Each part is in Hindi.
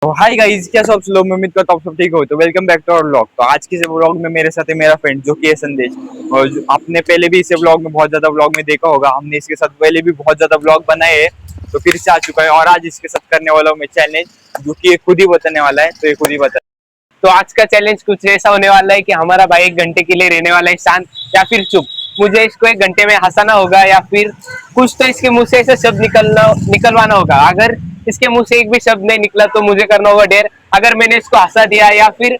तो हाय गाइस, क्या सब लोग में उम्मीद करता हूँ सब ठीक हो। तो welcome back to our vlog. तो आज के व्लॉग में मेरे साथ है मेरा फ्रेंड जो कि है संदेश। और आपने पहले भी इसे व्लॉग में बहुत ज्यादा व्लॉग में देखा होगा, हमने इसके साथ पहले भी बहुत ज्यादा व्लॉग बनाए हैं। तो फिर से आ चुका है और आज इसके साथ करने वाला हूँ मैं चैलेंज, जो कि ये खुद ही बताने वाला है। तो ये खुद ही बता। तो आज का चैलेंज कुछ ऐसा होने वाला है कि हमारा भाई 1 घंटे के लिए रहने वाला है शांत या फिर चुप। मुझे इसको 1 घंटे में हंसाना होगा या फिर कुछ तो इसके मुंह से ऐसे शब्द निकलवाना होगा। अगर इसके मुंह से एक भी शब्द नहीं निकला तो मुझे करना होगा डेयर। अगर मैंने इसको हंसा दिया या फिर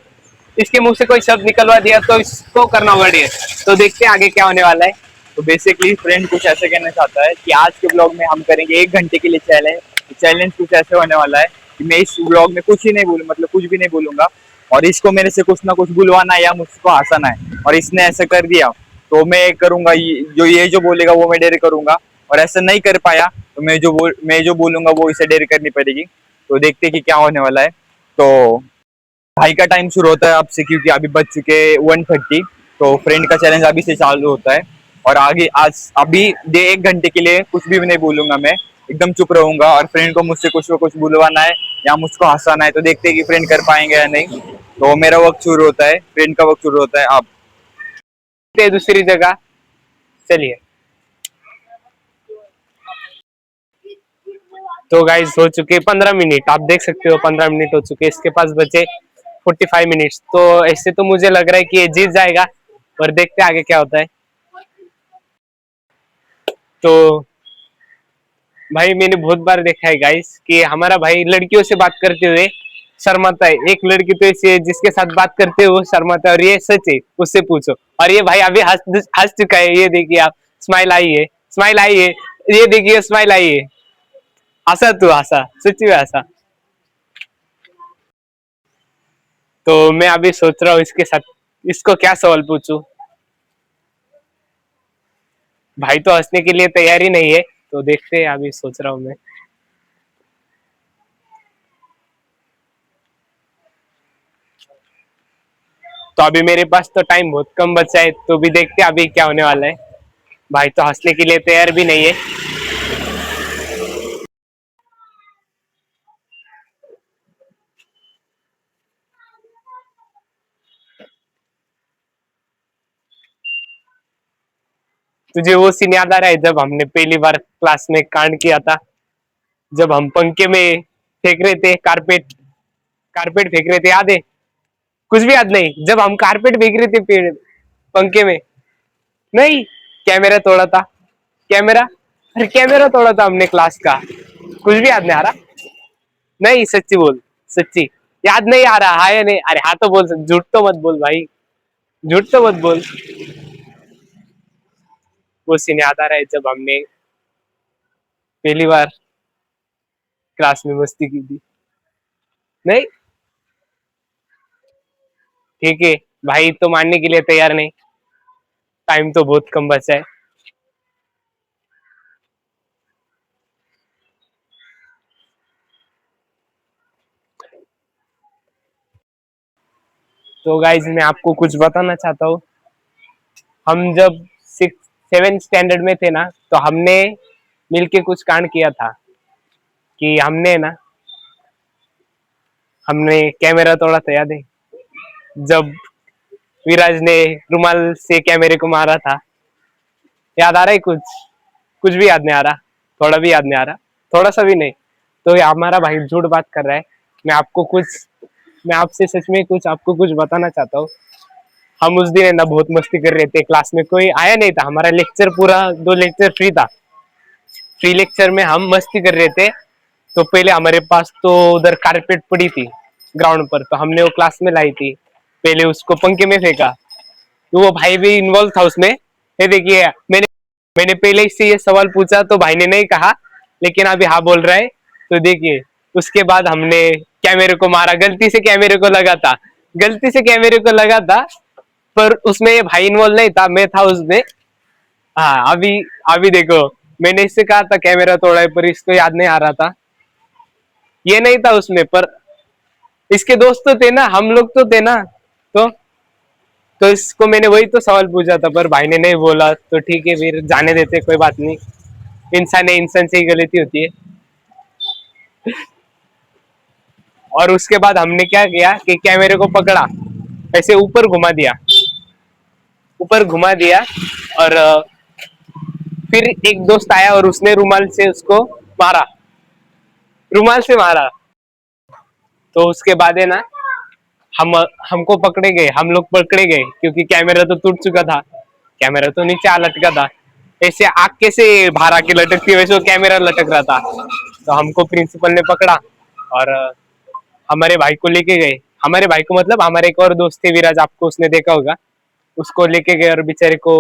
इसके मुंह से कोई शब्द निकलवा दिया तो इसको करना होगा डेयर। तो देखते हैं आगे क्या होने वाला है। तो बेसिकली फ्रेंड कुछ ऐसे कहना चाहता है कि आज के ब्लॉग में हम करेंगे 1 घंटे के लिए चैलेंज। चैलेंज कुछ ऐसे होने वाला है कि मैं इस ब्लॉग में कुछ ही नहीं बोलूँ, मतलब कुछ भी नहीं बोलूंगा, और इसको मेरे से कुछ ना कुछ बुलवाना है या मुझको हंसाना है। और इसने ऐसा कर दिया तो मैं करूंगा ये जो बोलेगा वो मैं डेर करूंगा। और ऐसा नहीं कर पाया तो मैं जो बोलूंगा वो इसे डेर करनी पड़ेगी। तो देखते हैं कि क्या होने वाला है। तो भाई का टाइम शुरू होता है अब से, क्योंकि अभी बज चुके 1:30। तो फ्रेंड का चैलेंज अभी से चालू होता है। और आगे आज अभी 1 घंटे के लिए कुछ भी नहीं बोलूंगा, मैं एकदम चुप रहूंगा और फ्रेंड को मुझसे कुछ ना कुछ बुलवाना है या मुझको हंसाना है। तो देखते हैं कि फ्रेंड कर पाएंगे या नहीं। तो मेरा वक्त शुरू होता है, फ्रेंड का वक्त शुरू होता है अब। दूसरी जगह चलिए। तो गाइस हो चुके 15 मिनट, आप देख सकते हो 15 मिनट हो चुके। इसके पास बचे 45 मिनट। तो ऐसे तो मुझे लग रहा है कि ये जीत जाएगा, और देखते हैं आगे क्या होता है। तो भाई मैंने बहुत बार देखा है गाइस कि हमारा भाई लड़कियों से बात करते हुए शर्माता है। एक लड़की तो ऐसी है जिसके साथ बात करते हुए वो शर्माता है, और ये सच है, उससे पूछो। और ये भाई अभी हंस चुका है, ये देखिए आप। स्माइल आई है, स्माइल आई है, ये देखिए स्माइल आई है। हंसा तू, हंसा सच्ची में हंसा। तो मैं अभी सोच रहा हूँ इसके साथ इसको क्या सवाल पूछूं। भाई तो हंसने के लिए तैयार ही नहीं है। तो देखते हैं, अभी सोच रहा हूँ मैं। तो अभी मेरे पास तो टाइम बहुत कम बचा है, तो भी देखते हैं अभी क्या होने वाला है। भाई तो हंसने के लिए तैयार भी नहीं है। तुझे वो सीन याद आ रहा है जब हमने पहली बार क्लास में कांड किया था, जब हम पंखे में फेंक रहे थे कारपेट, कारपेट फेंक रहे थे, याद है? कुछ भी याद नहीं? जब हम कारपेट फेंक रहे थे पेड़ पंखे में। नहीं, कैमरा तोड़ा था, कैमरा। अरे कैमरा तोड़ा था हमने क्लास का। कुछ भी याद नहीं आ रहा? नहीं, सच्ची बोल, सच्ची याद नहीं आ रहा है या नहीं? अरे हाँ तो बोल, झूठ तो मत बोल भाई, झूठ तो मत बोल। वो सीन याद आ रहा है जब हमने पहली बार क्लास में मस्ती की थी। नहीं, ठीक है। भाई तो मानने के लिए तैयार नहीं, टाइम तो बहुत कम बचा है। तो गाइज मैं आपको कुछ बताना चाहता हूँ। हम जब 6 7 स्टैंडर्ड में थे ना, तो हमने मिलके कुछ कांड किया था। कि हमने कैमरा तोड़ा था, याद है? जब विराज ने रुमाल से कैमरे को मारा था। याद आ रहा है कुछ? कुछ भी याद नहीं आ रहा? थोड़ा भी याद नहीं आ रहा? थोड़ा सा भी नहीं? तो ये हमारा भाई झूठ बात कर रहा है। मैं आपको कुछ मैं आपसे सच में कुछ आपको कुछ बताना चाहता हूँ। हम उस दिन है ना बहुत मस्ती कर रहे थे, क्लास में कोई आया नहीं था, हमारा लेक्चर पूरा 2 लेक्चर फ्री था। फ्री लेक्चर में हम मस्ती कर रहे थे। तो पहले हमारे पास तो उधर कारपेट पड़ी थी ग्राउंड पर, तो हमने वो क्लास में लाई थी। पहले उसको पंखे में फेंका, तो वो भाई भी इन्वॉल्व था उसमें। ये देखिए, मैंने पहले से ये सवाल पूछा तो भाई ने नहीं कहा, लेकिन अभी हाँ बोल रहा है। तो देखिए, उसके बाद हमने कैमरे को मारा, गलती से कैमरे को लगा था, गलती से कैमरे को लगा था। पर उसमें ये भाई इन्वॉल्व नहीं था, मैं था उसमें। हाँ, अभी अभी देखो, मैंने इससे कहा था कैमरा तोड़ा है, पर इसको याद नहीं आ रहा था। ये नहीं था उसमें, पर इसके दोस्त तो थे ना, हम लोग तो थे ना। तो तो इसको मैंने वही तो सवाल पूछा था, पर भाई ने नहीं बोला। तो ठीक है, फिर जाने देते, कोई बात नहीं। इंसान है, इंसान से ही गलती होती है। और उसके बाद हमने क्या किया कि कैमरे को पकड़ा, ऐसे ऊपर घुमा दिया और फिर एक दोस्त आया और उसने रुमाल से उसको मारा, रुमाल से मारा। तो उसके बाद है ना, हम हमको पकड़े गए, हम लोग पकड़े गए क्योंकि कैमरा तो टूट चुका था, कैमरा तो नीचे आ लटका था। ऐसे आग कैसे बाहर आके लटकती है वैसे वो कैमरा लटक रहा था। तो हमको प्रिंसिपल ने पकड़ा और हमारे भाई को लेके गए, हमारे भाई को मतलब हमारे एक और दोस्त थे विराज, आपको उसने देखा होगा, उसको लेके गए और बेचारे को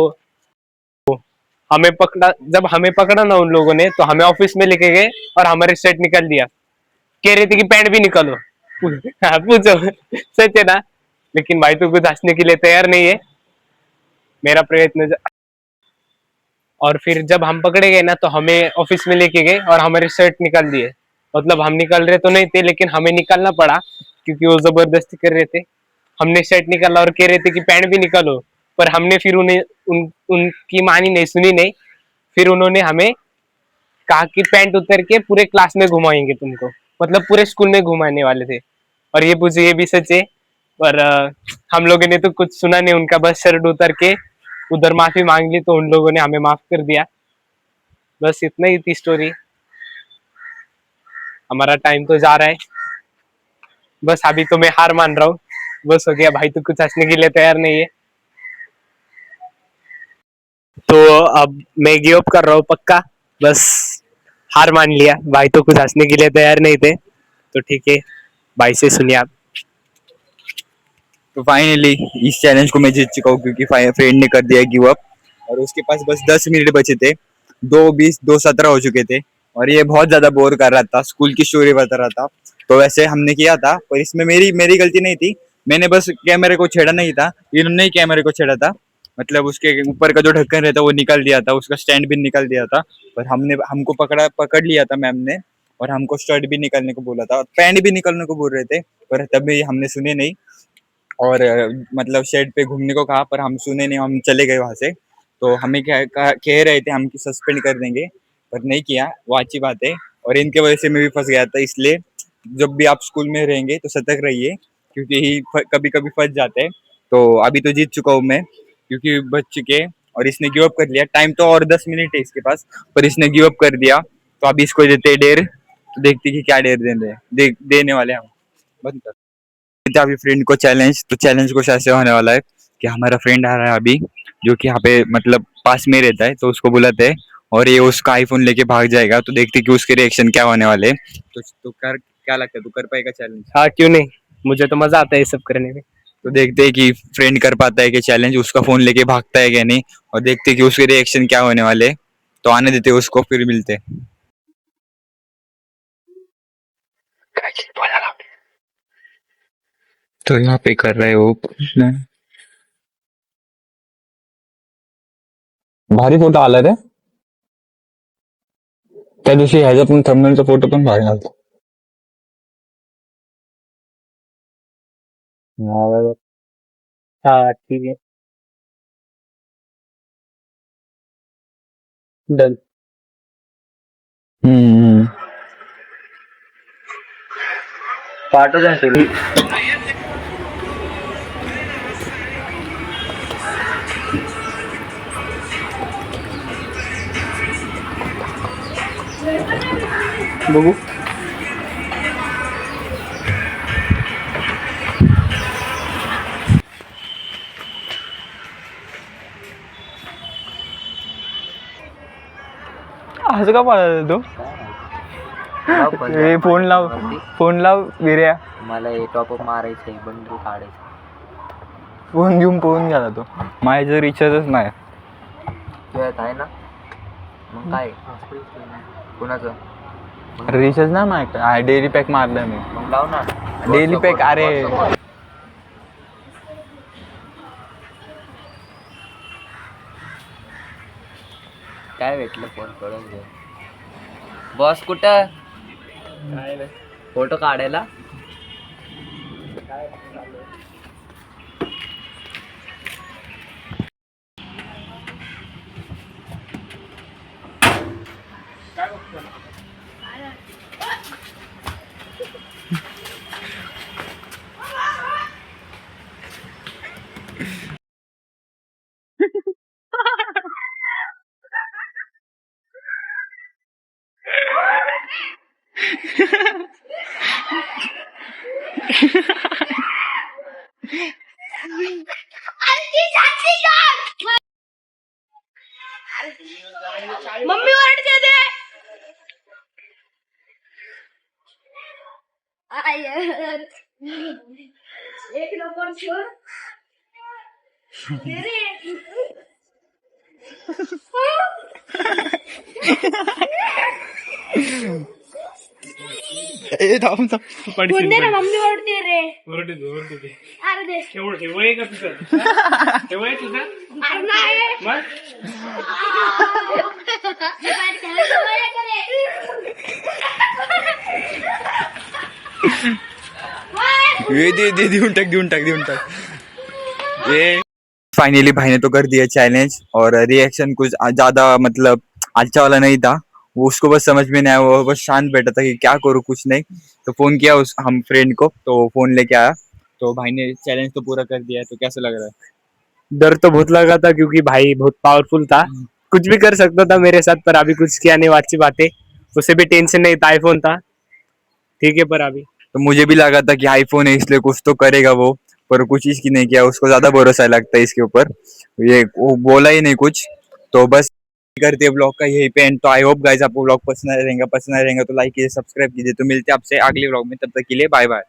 हमें पकड़ा। जब हमें पकड़ा ना उन लोगों ने तो हमें ऑफिस में लेके गए और हमारे शर्ट निकाल दिया, कह रहे थे कि पैंट भी निकालो। हाँ, पूछो, सच है ना। लेकिन भाई तो कुछ हंसने के लिए तैयार नहीं है, मेरा प्रयत्न। और फिर जब हम पकड़े गए ना तो हमें ऑफिस में लेके गए और हमारे शर्ट निकाल दिए। मतलब हम निकाल रहे तो नहीं थे लेकिन हमें निकालना पड़ा क्योंकि वो जबरदस्ती कर रहे थे। हमने शर्ट निकाला और कह रहे थे कि पैंट भी निकालो, पर हमने फिर उन्हें उनकी मानी नहीं, सुनी नहीं। फिर उन्होंने हमें कहा कि पैंट उतर के पूरे क्लास में घुमाएंगे तुमको, मतलब पूरे स्कूल में घुमाने वाले थे। और ये पूछे ये भी सच है, पर हम लोगों ने तो कुछ सुना नहीं उनका, बस शर्ट उतर के उधर माफी मांग ली तो उन लोगों ने हमें माफ कर दिया। बस इतना ही थी स्टोरी। हमारा टाइम तो जा रहा है, बस अभी तो मैं हार मान रहा हूँ। बस हो गया, भाई तो कुछ हंसने के लिए तैयार नहीं है। तो अब मैं गिव अप कर रहा हूँ पक्का, बस हार मान लिया, भाई तो कुछ हंसने के लिए तैयार नहीं थे। तो ठीक है, भाई से सुनिए आप। तो फाइनली इस चैलेंज को मैं जीत चुका हूँ क्योंकि फ्रेंड ने कर दिया गिव अप। और उसके पास बस 10 मिनट बचे थे, 2:20 2:17 हो चुके थे और ये बहुत ज्यादा बोर कर रहा था, स्कूल की स्टोरी बता रहा था। तो वैसे हमने किया था पर इसमें मेरी मेरी गलती नहीं थी, मैंने बस कैमरे को छेड़ा नहीं था, इन्होंने ही कैमरे को छेड़ा था। मतलब उसके ऊपर का जो ढक्कन रहता वो निकाल दिया था, उसका स्टैंड भी निकाल दिया था। पर हमको पकड़ लिया था मैम ने और हमको शर्ट भी निकालने को बोला था और पैंट भी निकालने को बोल रहे थे, पर तभी हमने सुने नहीं। और मतलब शेड पे घूमने को कहा पर हम सुने नहीं, हम चले गए वहां से। तो हमें कह रहे थे हम कि सस्पेंड कर देंगे, पर नहीं किया, वो अच्छी बात है। और इनके वजह से मैं भी फंस गया था, इसलिए जब भी आप स्कूल में रहेंगे तो सतर्क रहिए क्योंकि कभी कभी फंस जाते हैं। तो अभी तो जीत चुका हूँ मैं क्योंकि बच चुके, और इसने गिव अप कर लिया। टाइम तो और 10 मिनट है इसके पास, पर इसने गिव अप कर दिया। तो अभी इसको देते डेर, तो देखते कि क्या डेर देने वाले हैं हम। बंद कर देते हैं अभी फ्रेंड को चैलेंज। तो चैलेंज कुछ ऐसे होने वाला है कि हमारा फ्रेंड आ रहा है अभी, जो कि यहाँ पे मतलब पास में रहता है, तो उसको बुलाते हैं और ये उसका आईफोन लेके भाग जाएगा। तो देखते कि उसके रिएक्शन क्या होने वाले हैं। तो कर, क्या लगता है तू कर पाएगा चैलेंज? हाँ क्यों नहीं, मुझे तो मजा आता है ये सब करने में। तो देखते हैं कि फ्रेंड कर पाता है कि चैलेंज, उसका फोन लेके भागता है क्या नहीं, और देखते हैं कि उसके रिएक्शन क्या होने वाले हैं। तो आने देते हैं उसको, फिर मिलते हैं। तो यहाँ पे कर रहे हो भारी फोटो आला रे, त्या दिवशी ह्याचा पण थंबनेलचा फोटो पण भारी आलता. हाँ ठीक है, डन। हम्म. पाठवतो ना तुला. बघू. असं का पळाला तू? हे फोन लाव विर्या. मला हे टॉपअप मारायचं आहे, बंडल काढायचं. फोन घेऊन पळून गेला तो. माझं रिचार्जच नाही. तुझ्यात आहे ना, मग काय कुणाचं? रिचार्ज नाही माझ्याकडे, डेली पॅक मारलाय मी. मग लाव ना डेली पॅक. अरे काय भेटलं फोन करून घे. बॉस कुठं? फोटो काढायला. मम्मी ओरडते ते एक नंबर शोर पडशील, ना मम्मी ओरडते रे ओरडू दे, ओरडू दे. अरे दे हे वय का तुझं? हे वय तुझं? अरे नाही मग बाहेर खेळायचं वय आहे का रे? ये दे देऊन टाक ये फाइनली भाई ने तो कर दिया चैलेंज और रिएक्शन कुछ ज्यादा मतलब अच्छा वाला नहीं था. वो उसको बस समझ में नहीं आया, वो बस शांत बैठा था कि क्या करूँ कुछ नहीं. तो फोन किया उस हम फ्रेंड को, तो फोन लेके आया. तो भाई ने चैलेंज तो पूरा कर दिया है. तो कैसा लग रहा है? डर तो बहुत लगा था क्योंकि भाई बहुत पावरफुल था, कुछ भी कर सकता था मेरे साथ, पर अभी कुछ किया नहीं. अच्छी बात है, उसे भी टेंशन नहीं था, आईफोन था. ठीक है, पर अभी तो मुझे भी लगा था कि आईफोन है इसलिए कुछ तो करेगा वो, पर कुछ इसकी नहीं किया. उसको ज्यादा भरोसा लगता है इसके ऊपर. ये वो बोला ही नहीं कुछ. तो बस करते हैं ब्लॉग का यही पे एंड. तो आई होप गाइस आपको ब्लॉग पसंद रहेगा तो लाइक कीजिए, सब्सक्राइब कीजिए. तो मिलते हैं आपसे अगले ब्लॉग में, तब तक के लिए बाय बाय.